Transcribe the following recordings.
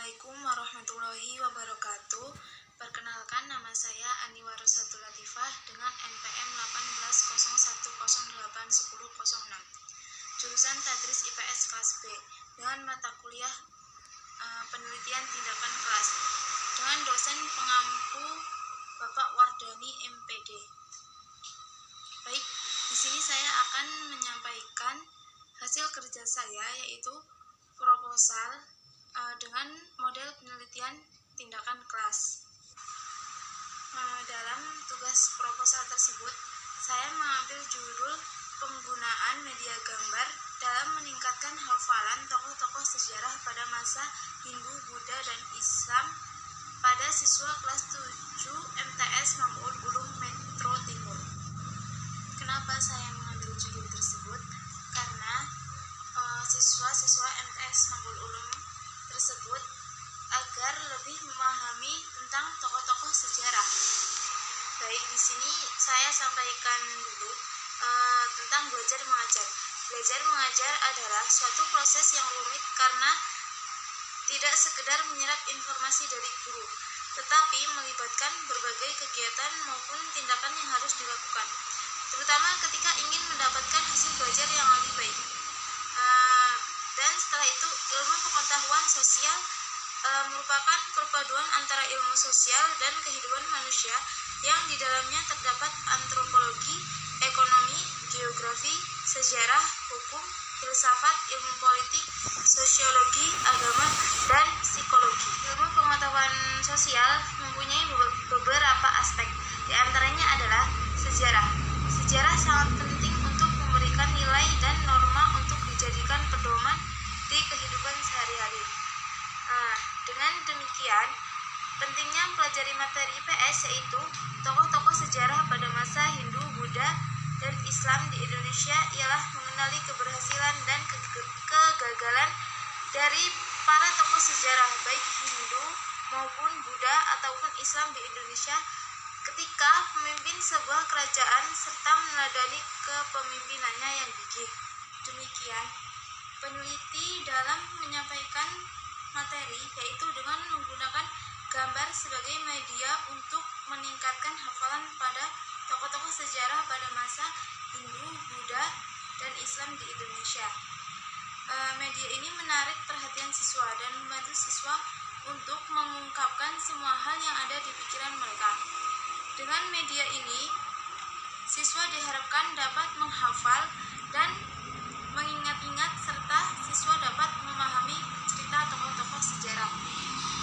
Assalamualaikum warahmatullahi wabarakatuh. Perkenalkan, nama saya Ani Warosatul Latifah dengan NPM 1801081006. Jurusan Tadris IPS kelas B dengan mata kuliah penelitian tindakan kelas dengan dosen pengampu Bapak Wardani MPD. Baik, di sini saya akan menyampaikan hasil kerja saya, yaitu proposal dengan model penelitian tindakan kelas. Dalam tugas proposal tersebut, saya mengambil judul penggunaan media gambar dalam meningkatkan hafalan tokoh-tokoh sejarah pada masa Hindu, Buddha, dan Islam pada siswa kelas 7 MTS Mangul Ulum Metro Timur. Kenapa saya mengambil judul tersebut? Karena siswa-siswa MTS Mangul Ulum tersebut agar lebih memahami tentang tokoh-tokoh sejarah. Baik, di sini saya sampaikan dulu tentang belajar mengajar. Belajar mengajar adalah suatu proses yang rumit karena tidak sekedar menyerap informasi dari guru, tetapi melibatkan berbagai kegiatan maupun tindakan yang harus dilakukan, terutama ketika ingin mendapatkan hasil belajar yang lebih baik. Dan setelah itu, ilmu pengetahuan sosial merupakan perpaduan antara ilmu sosial dan kehidupan manusia yang di dalamnya terdapat antropologi, ekonomi, geografi, sejarah, hukum, filsafat, ilmu politik, sosiologi, agama, dan psikologi. Ilmu pengetahuan sosial mempunyai beberapa aspek, di antaranya adalah sejarah. Sejarah sangat penting untuk memberikan nilai dan norma untuk dijadikan pedoman di kehidupan sehari-hari. Dengan demikian, pentingnya mempelajari materi IPS yaitu tokoh-tokoh sejarah pada masa Hindu, Buddha, dan Islam di Indonesia ialah mengenali keberhasilan dan kegagalan dari para tokoh sejarah baik Hindu maupun Buddha ataupun Islam di Indonesia ketika memimpin sebuah kerajaan serta meneladani kepemimpinannya yang gigih. Demikian peneliti dalam menyampaikan materi, yaitu dengan menggunakan gambar sebagai media untuk meningkatkan hafalan pada tokoh-tokoh sejarah pada masa Hindu, Buddha, dan Islam di Indonesia. Media ini menarik perhatian siswa dan membantu siswa untuk mengungkapkan semua hal yang ada di pikiran mereka. Dengan media ini, siswa diharapkan dapat menghafal dan mengingat-ingat serta siswa dapat memahami cerita tokoh-tokoh sejarah,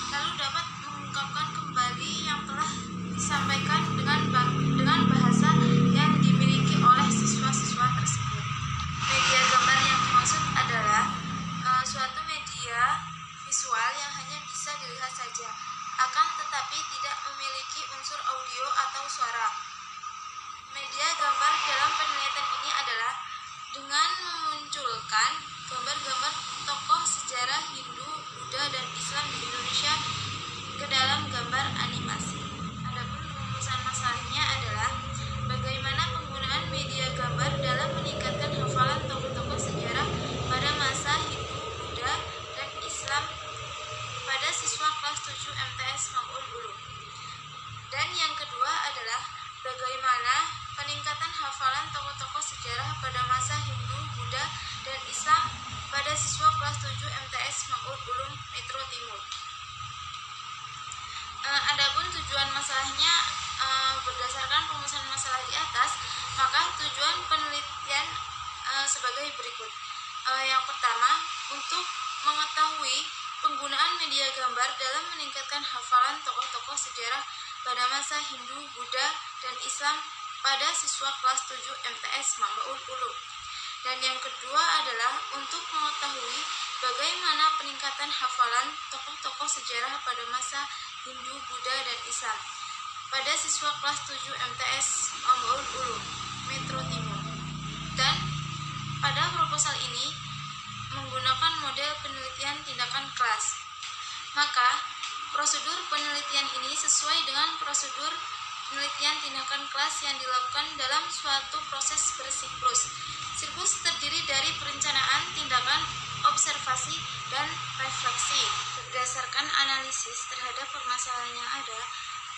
lalu dapat mengungkapkan kembali yang telah disampaikan dengan bahasa yang dimiliki oleh siswa-siswa tersebut. Media gambar yang dimaksud adalah suatu media visual yang hanya bisa dilihat saja, akan tetapi tidak memiliki unsur audio atau suara. Media gambar dalam penelitian ini adalah dengan memunculkan gambar-gambar tokoh sejarah Hindu, Buddha, dan Islam di Indonesia ke dalam gambar animasi. Adapun rumusan masalahnya adalah bagaimana penggunaan media gambar dalam meningkatkan hafalan tokoh-tokoh sejarah pada masa Hindu, Buddha, dan Islam pada siswa kelas 7 MTS Mangul Ulum. Dan yang kedua adalah bagaimana peningkatan hafalan tokoh-tokoh sejarah pada masa Hindu, Buddha, dan Islam pada siswa kelas 7 MTS Mangul Ulum Metro Timur. Adapun tujuan masalahnya berdasarkan rumusan masalah di atas, maka tujuan penelitian sebagai berikut. Yang pertama, untuk mengetahui penggunaan media gambar dalam meningkatkan hafalan tokoh-tokoh sejarah pada masa Hindu, Buddha, dan Islam pada siswa kelas 7 MTS Mangul Ulum. Dan yang kedua adalah untuk mengetahui bagaimana peningkatan hafalan tokoh-tokoh sejarah pada masa Hindu, Buddha, dan Islam pada siswa kelas 7 MTS Mangul Ulum Metro Timur. Dan pada proposal ini menggunakan model penelitian tindakan kelas. Maka prosedur penelitian ini sesuai dengan prosedur penelitian tindakan kelas yang dilakukan dalam suatu proses bersiklus. Siklus terdiri dari perencanaan, tindakan, observasi, dan refleksi. Berdasarkan analisis terhadap permasalahan yang ada,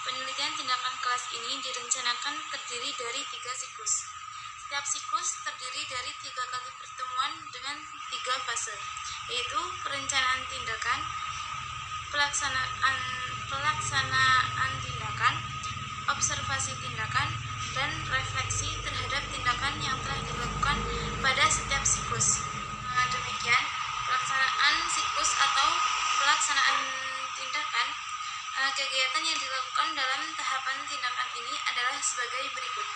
penelitian tindakan kelas ini direncanakan terdiri dari 3 siklus. Setiap siklus terdiri dari 3 kali pertemuan dengan 3 fase, yaitu perencanaan tindakan, pelaksanaan tindakan, observasi tindakan, dan refleksi terhadap tindakan yang telah dilakukan pada setiap siklus. Demikian, pelaksanaan siklus atau pelaksanaan tindakan, kegiatan yang dilakukan dalam tahapan tindakan ini adalah sebagai berikut.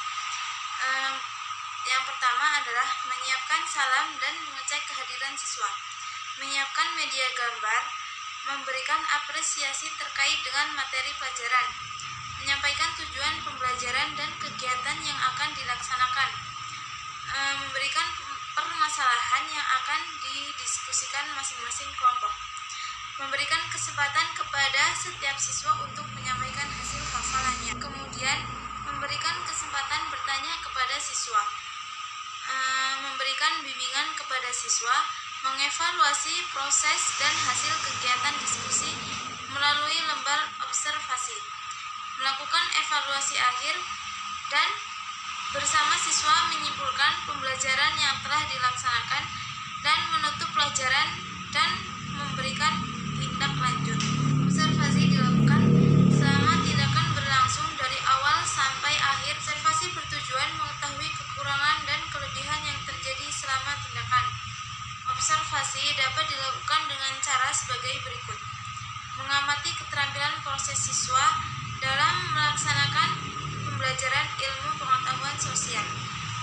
Yang pertama adalah menyiapkan salam dan mengecek kehadiran siswa, menyiapkan media gambar, memberikan apresiasi terkait dengan materi pelajaran, menyampaikan tujuan pembelajaran dan kegiatan yang akan dilaksanakan, memberikan permasalahan yang akan didiskusikan masing-masing kelompok, memberikan kesempatan kepada setiap siswa untuk menyampaikan hasil hafalannya, kemudian memberikan kesempatan bertanya kepada siswa, memberikan bimbingan kepada siswa, mengevaluasi proses dan hasil kegiatan diskusi melalui lembar observasi, melakukan evaluasi akhir, dan bersama siswa menyimpulkan pembelajaran yang telah dilaksanakan dan menutup pelajaran dan memberikan tindak lanjut. Observasi dilakukan selama tindakan berlangsung dari awal sampai akhir. Observasi bertujuan mengetahui kekurangan dan kelebihan yang terjadi selama tindakan. Observasi dapat dilakukan dengan cara sebagai berikut: mengamati keterampilan proses siswa dalam melaksanakan pembelajaran ilmu pengetahuan sosial,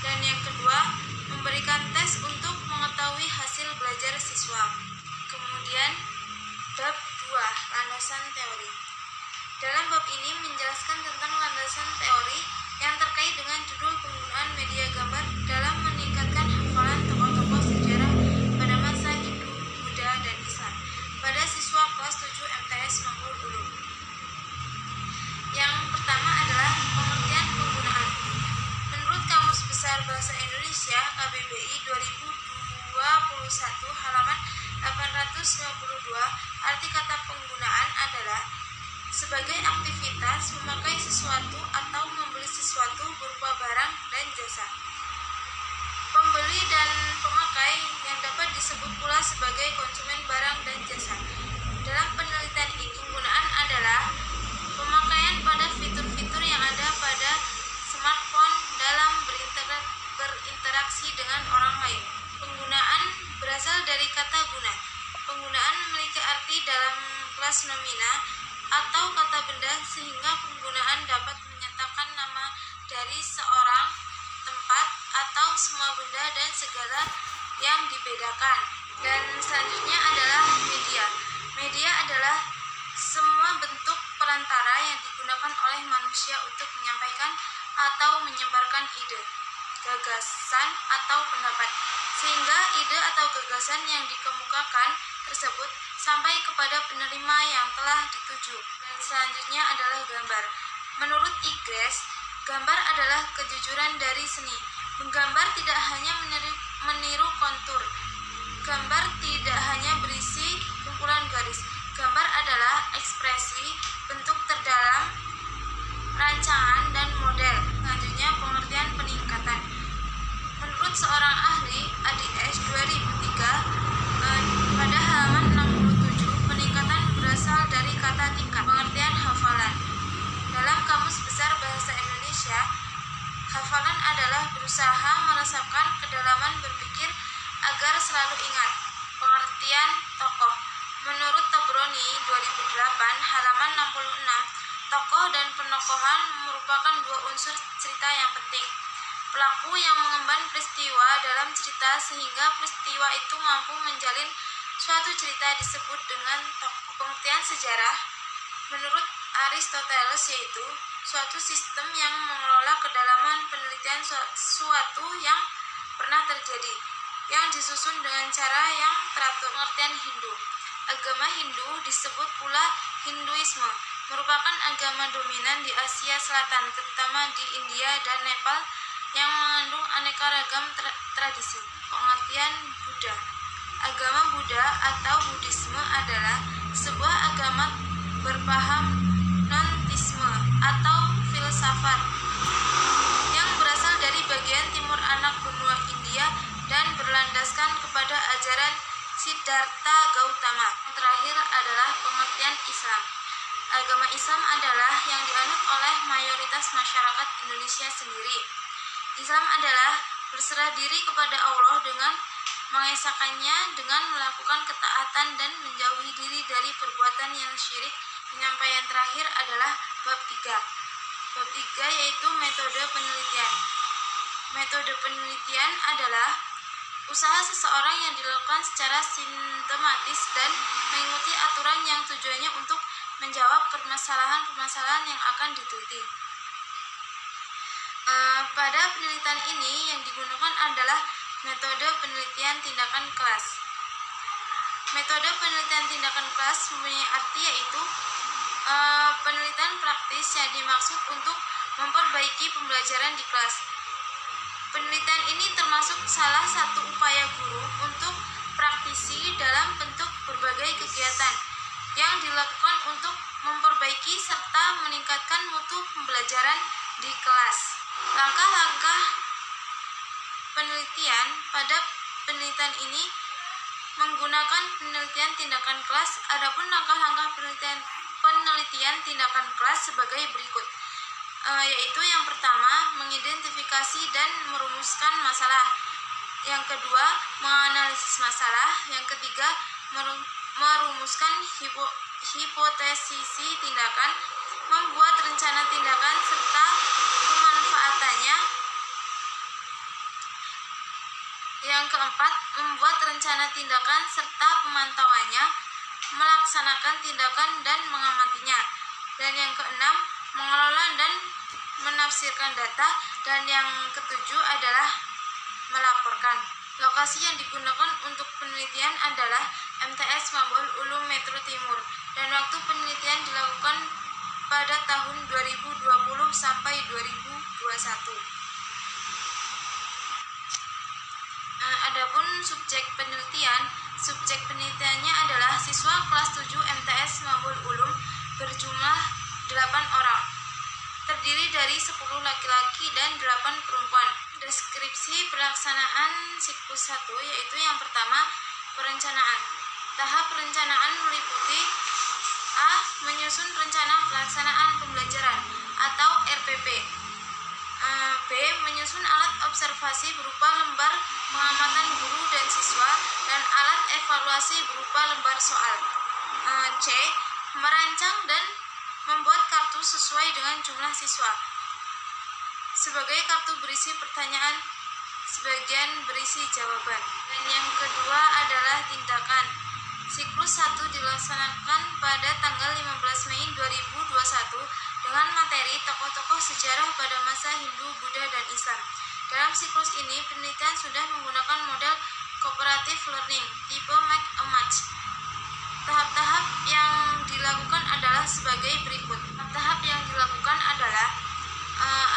dan yang kedua, memberikan tes untuk mengetahui hasil belajar siswa. Kemudian, bab 2, landasan teori. Dalam bab ini menjelaskan tentang landasan teori yang terkait dengan judul penggunaan media gambar dalam meningkatkan hafalan tokoh-tokoh sejarah pada masa Hindu, Buddha, dan Islam pada siswa kelas 7 MTS Mangrul Ulum. Yang pertama adalah pengertian penggunaan. Menurut Kamus Besar Bahasa Indonesia KBBI 2021 halaman 852, arti kata penggunaan adalah sebagai aktivitas memakai sesuatu atau membeli sesuatu berupa barang dan jasa. Pembeli dan pemakai yang dapat disebut pula sebagai konsumen barang dan jasa. Dalam penelitian ini, penggunaan adalah pemakaian pada fitur-fitur yang ada pada smartphone dalam berinteraksi dengan orang lain. Penggunaan berasal dari kata guna. Penggunaan memiliki arti dalam kelas nomina atau kata benda, sehingga penggunaan dapat menyatakan nama dari seorang, tempat, atau semua benda dan segala yang dibedakan. Dan selanjutnya adalah media. Media adalah semua bentuk perantara yang digunakan oleh manusia untuk menyampaikan atau menyebarkan ide, gagasan, atau pendapat, sehingga ide atau gagasan yang dikemukakan tersebut sampai kepada penerima yang telah dituju. Dan selanjutnya adalah gambar. Menurut Igres, gambar adalah kejujuran dari seni. Menggambar tidak hanya meniru kontur. Gambar tidak hanya berisi kumpulan garis. Gambar adalah ekspresi, bentuk terdalam, rancangan, dan model. Selanjutnya, pengertian peningkatan. Menurut seorang ahli ADS 2003, pada halaman 67, peningkatan berasal dari kata tingkat. Pengertian hafalan. Dalam Kamus Besar Bahasa Indonesia, hafalan adalah berusaha meresapkan kedalaman berpikir agar selalu ingat. Pengertian tokoh. Menurut Tabrani 2008 halaman 66, tokoh dan penokohan merupakan dua unsur cerita yang penting. Pelaku yang mengemban peristiwa dalam cerita sehingga peristiwa itu mampu menjalin suatu cerita disebut dengan tokoh. Pengertian sejarah menurut Aristoteles yaitu suatu sistem yang mengelola kedalaman penelitian suatu yang pernah terjadi, yang disusun dengan cara yang teratur. Pengertian Hindu. Agama Hindu disebut pula Hinduisme, merupakan agama dominan di Asia Selatan, terutama di India dan Nepal, yang mengandung aneka ragam tradisi. Pengertian Buddha. Agama Buddha atau Buddhisme adalah sebuah agama berpaham non-teisme atau filsafat yang berasal dari bagian timur anak benua India dan berlandaskan kepada ajaran Siddhartha Gautama. Yang terakhir adalah pengertian Islam. Agama Islam adalah yang dianut oleh mayoritas masyarakat Indonesia sendiri. Islam adalah berserah diri kepada Allah dengan mengesahkannya dengan melakukan ketaatan dan menjauhi diri dari perbuatan yang syirik. Penyampaian terakhir adalah bab 3. Bab 3 yaitu metode penelitian. Metode penelitian adalah usaha seseorang yang dilakukan secara sistematis dan mengikuti aturan yang tujuannya untuk menjawab permasalahan-permasalahan yang akan diteliti. Pada penelitian ini yang digunakan adalah metode penelitian tindakan kelas. Metode penelitian tindakan kelas mempunyai arti yaitu penelitian praktis yang dimaksud untuk memperbaiki pembelajaran di kelas. Penelitian ini termasuk salah satu upaya guru untuk praktisi dalam bentuk berbagai kegiatan yang dilakukan untuk memperbaiki serta meningkatkan mutu pembelajaran di kelas. Langkah-langkah penelitian pada penelitian ini menggunakan penelitian tindakan kelas. Adapun langkah-langkah penelitian tindakan kelas sebagai berikut, yaitu yang pertama, mengidentifikasi dan merumuskan masalah. Yang kedua, menganalisis masalah. Yang ketiga, merumuskan hipotesis tindakan, membuat rencana tindakan serta pemanfaatannya. Yang keempat, membuat rencana tindakan serta pemantauannya, melaksanakan tindakan dan mengamatinya. Dan yang keenam, mengelola dan menafsirkan data. Dan yang ketujuh adalah melaporkan. Lokasi yang digunakan untuk penelitian adalah MTS Mabul Ulum Metro Timur, dan waktu penelitian dilakukan pada tahun 2020 sampai 2021. Adapun subjek penelitiannya adalah siswa kelas 7 MTS Mabul Ulum berjumlah 8 orang, terdiri dari 10 laki-laki dan 8 perempuan. Deskripsi pelaksanaan siklus 1 yaitu yang pertama, perencanaan. Tahap perencanaan meliputi A. Menyusun rencana pelaksanaan pembelajaran atau RPP. B. Menyusun alat observasi berupa lembar pengamatan guru dan siswa dan alat evaluasi berupa lembar soal. C. Merancang dan membuat kartu sesuai dengan jumlah siswa. Sebagai kartu berisi pertanyaan, sebagian berisi jawaban. Dan yang kedua adalah tindakan. Siklus 1 dilaksanakan pada tanggal 15 Mei 2021 dengan materi tokoh-tokoh sejarah pada masa Hindu, Buddha, dan Islam. Dalam siklus ini, penelitian sudah menggunakan model cooperative learning tipe make a match. Tahap-tahap yang dilakukan adalah sebagai berikut. Tahap yang dilakukan adalah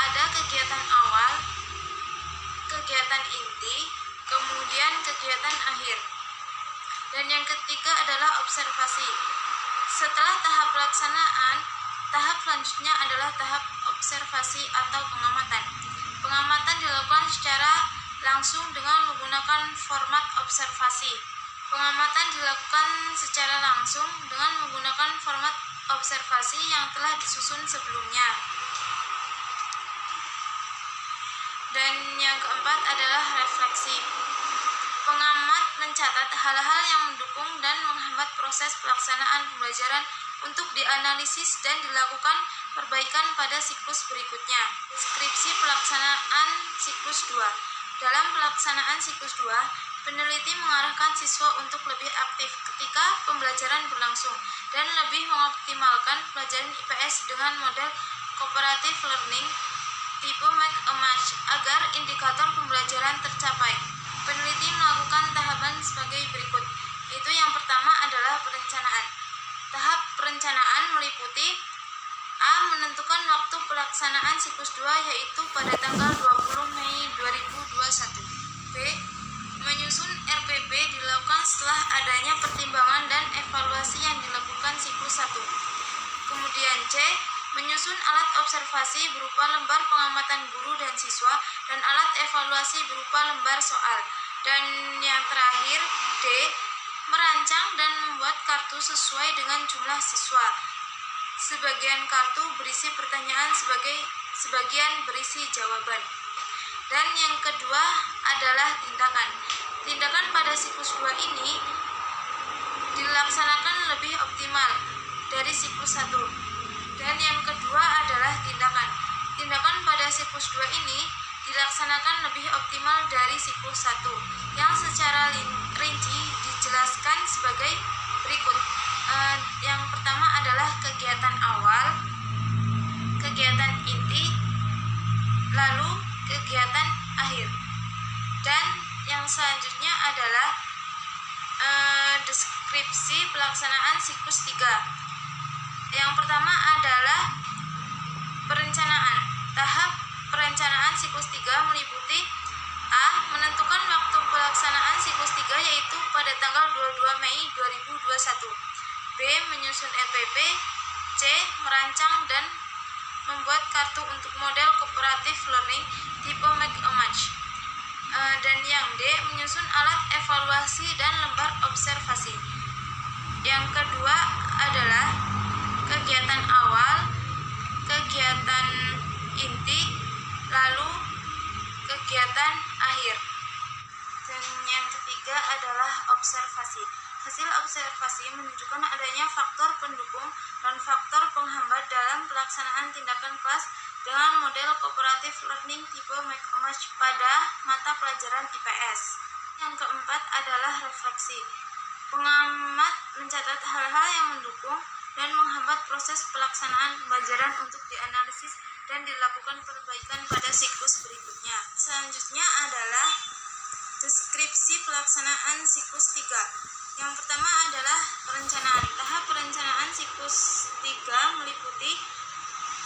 ada kegiatan awal, kegiatan inti, kemudian kegiatan akhir. Dan yang ketiga adalah observasi. Setelah tahap pelaksanaan, tahap selanjutnya adalah tahap observasi atau pengamatan. Pengamatan dilakukan secara langsung dengan menggunakan format observasi. Pengamatan dilakukan secara langsung dengan menggunakan format observasi yang telah disusun sebelumnya. Dan yang keempat adalah refleksi. Pengamat mencatat hal-hal yang mendukung dan menghambat proses pelaksanaan pembelajaran untuk dianalisis dan dilakukan perbaikan pada siklus berikutnya. Deskripsi pelaksanaan siklus 2. Dalam pelaksanaan siklus 2, peneliti mengarahkan siswa untuk lebih aktif ketika pembelajaran berlangsung dan lebih mengoptimalkan pelajaran IPS dengan model cooperative learning tipe make a match agar indikator pembelajaran tercapai. Peneliti melakukan tahapan sebagai berikut, yaitu yang pertama adalah perencanaan. Tahap perencanaan meliputi A. Menentukan waktu pelaksanaan siklus 2 yaitu pada tanggal 20 Mei 2021. B. Menyusun RPP dilakukan setelah adanya pertimbangan dan evaluasi yang dilakukan siklus 1. Kemudian C. Menyusun alat observasi berupa lembar pengamatan guru dan siswa dan alat evaluasi berupa lembar soal. Dan yang terakhir D. Merancang dan membuat kartu sesuai dengan jumlah siswa. Sebagian kartu berisi pertanyaan, sebagian berisi jawaban. Dan yang kedua adalah tindakan. Tindakan pada siklus 2 ini dilaksanakan lebih optimal dari siklus 1. Dan yang kedua adalah tindakan. Tindakan pada siklus 2 ini dilaksanakan lebih optimal dari siklus 1, yang secara rinci dijelaskan sebagai berikut. Yang pertama adalah kegiatan awal, kegiatan inti, lalu kegiatan akhir. Dan yang selanjutnya adalah deskripsi pelaksanaan siklus 3. Yang pertama adalah perencanaan. Tahap perencanaan siklus 3 meliputi A. Menentukan waktu pelaksanaan siklus 3 yaitu pada tanggal 22 Mei 2021. B. Menyusun RPP. C. Merancang dan membuat kartu untuk model cooperative learning tipe make a match. Dan yang D. Menyusun alat evaluasi dan lembar observasi. Yang kedua adalah kegiatan awal, kegiatan inti, lalu kegiatan akhir. Dan yang ketiga adalah observasi. Hasil observasi menunjukkan adanya faktor pendukung dan faktor penghambat dalam pelaksanaan tindakan kelas dengan model cooperative learning tipe make a match pada mata pelajaran IPS. Yang keempat adalah refleksi. Pengamat mencatat hal-hal yang mendukung dan menghambat proses pelaksanaan pembelajaran untuk dianalisis dan dilakukan perbaikan pada siklus berikutnya. Selanjutnya adalah deskripsi pelaksanaan siklus 3. Yang pertama adalah perencanaan. Tahap perencanaan siklus 3 meliputi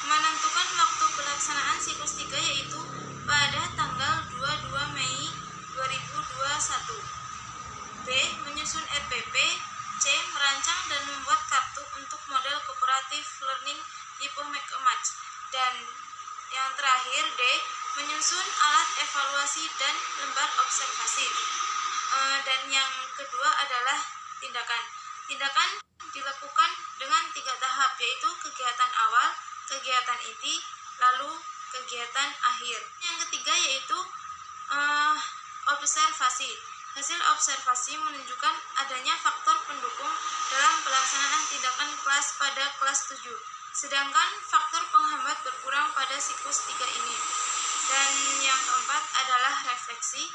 menentukan waktu pelaksanaan siklus 3 yaitu pada tanggal 22 Mei 2021. B. Menyusun RPP. C. Merancang dan membuat kartu untuk model cooperative learning tipe make a match. Dan yang terakhir D. Menyusun alat evaluasi dan lembar observasi. Dan yang kedua adalah tindakan. Tindakan dilakukan dengan 3 tahap, yaitu kegiatan awal, kegiatan inti, lalu kegiatan akhir. Yang ketiga yaitu observasi. Hasil observasi menunjukkan adanya faktor pendukung dalam pelaksanaan tindakan kelas pada kelas 7, sedangkan faktor penghambat berkurang pada siklus 3 ini. Dan yang keempat adalah refleksi.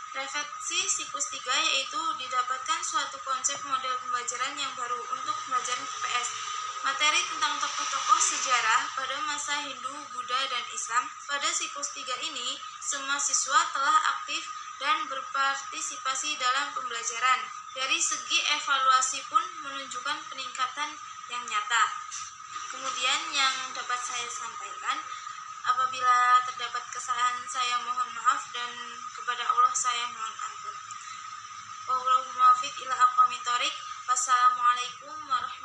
Refleksi siklus 3 yaitu didapatkan suatu konsep model pembelajaran yang baru untuk pembelajaran IPS. Materi tentang tokoh-tokoh sejarah pada masa Hindu, Buddha, dan Islam. Pada siklus 3 ini, semua siswa telah aktif dan berpartisipasi dalam pembelajaran. Dari segi evaluasi pun menunjukkan peningkatan yang nyata. Kemudian yang dapat saya sampaikan, apabila terdapat kesalahan saya mohon maaf dan kepada Allah saya mohon ampun. Wallahul muwaffiq ila aqwamit thoriq. Wassalamualaikum warahmatullahi wabarakatuh.